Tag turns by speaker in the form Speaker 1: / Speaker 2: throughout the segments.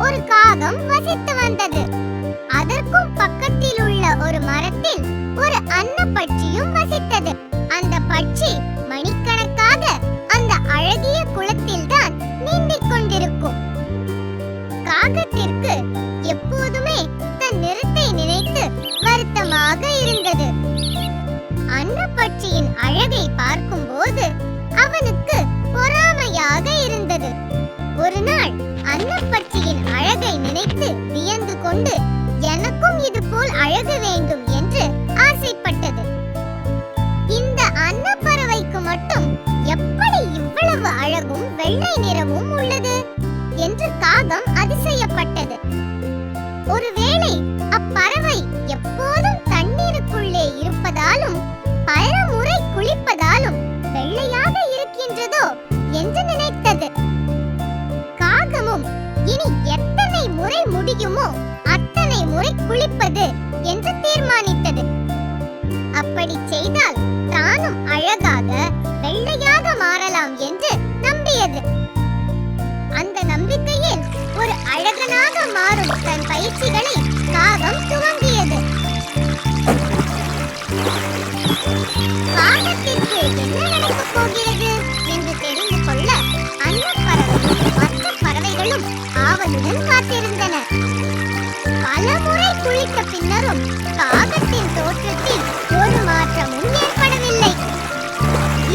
Speaker 1: ஒரு காகம் வசித்து வந்தது. அதற்கும் பக்கத்தில் உள்ள ஒரு மரத்தில் ஒரு அன்னப்பட்சியும் வசித்தது. அந்த பட்சி மணிக்கணக்காக அந்த அழகிய குளத்தில் தான் நீந்திக் கொண்டிருக்கும். காகத்திற்கு எப்போதுமே தன் நிறத்தை நினைத்து வருத்தமாக இருந்தது. அன்னப்பட்சியின் அழகை பார்க்கும்போது அவனுக்கு பொறாமையாக இருந்தது. ஒரு நாள் அன்னப்பட்சியின் அழகை நினைத்து வியந்து கொண்டு எனக்கும் இது போல் அழகு வேண்டும் என்று ஆசைப்பட்டது. இந்த அன்னப்பறவைக்கு மட்டும் எப்படி இவ்வளவு அழகும் வெள்ளை நிறமும் உள்ளது என்று காகம் அதிசயப்பட்டது. ஒருவேளை அப்பறவை எப்போதும் தண்ணீருக்குள்ளே இருப்பதாலும் பல முறை குளிப்பதாலும் வெள்ளையாக இருக்கின்றதோ என்று நினைத்தது. காகமும் இனி எத்தனை முறை முடியுமோ அத்தனை முறை குளிப்பது என்று தீர்மானித்தது. அப்படி செய்தால் தானும் அழகாக வெள்ளையாக மாறலாம் என்று நம்பியது. அந்த நம்பிக்கையில் ஒரு அழகனாக மாறும் தன் பயிற்சிகளை காகம் துவங்கியது. காகத்திற்கு என்ன நடக்கப் போகிறது என்று தெரிந்து கொள்ள அன்னப்பறவையும் மற்ற பறவைகளும் ஆவலுடன் காத்திருந்தன. பலமுறை குளித்த பின்னரும் காகத்தின் தோற்றத்தில் ஒரு மாற்றமும் ஏற்படவில்லை.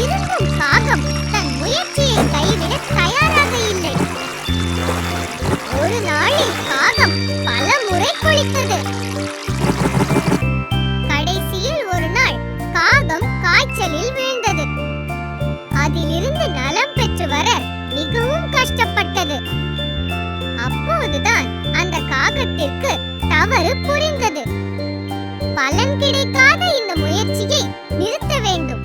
Speaker 1: இருந்தும் காகம் தன் முயற்சியை கைவிட தயாராக இல்லை. ஒரு நாளில் காகம் பல முறை குளித்தது. கடைசியில் ஒரு நாள் காகம் காய்ச்சலில் விழுந்தது. அதிலிருந்து நலம் பெற்று வர மிகவும் கஷ்டப்பட்டது. அப்போதுதான் அந்த காகத்திற்கு தவறு புரிந்தது. பலன் கிடைக்காத இந்த முயற்சியை நிறுத்த வேண்டும்.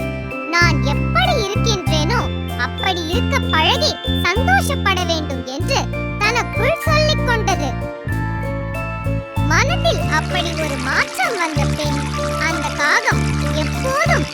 Speaker 1: நான் எப்படி இருக்கின்றேனோ அப்படி இருக்க பழகி சந்தோஷப்பட வேண்டும் என்று தனக்குள் சொல்லிக் கொண்டது. மனதில் அப்படி ஒரு மாற்றம் வந்த பின் அந்த காகம் எப்போதும்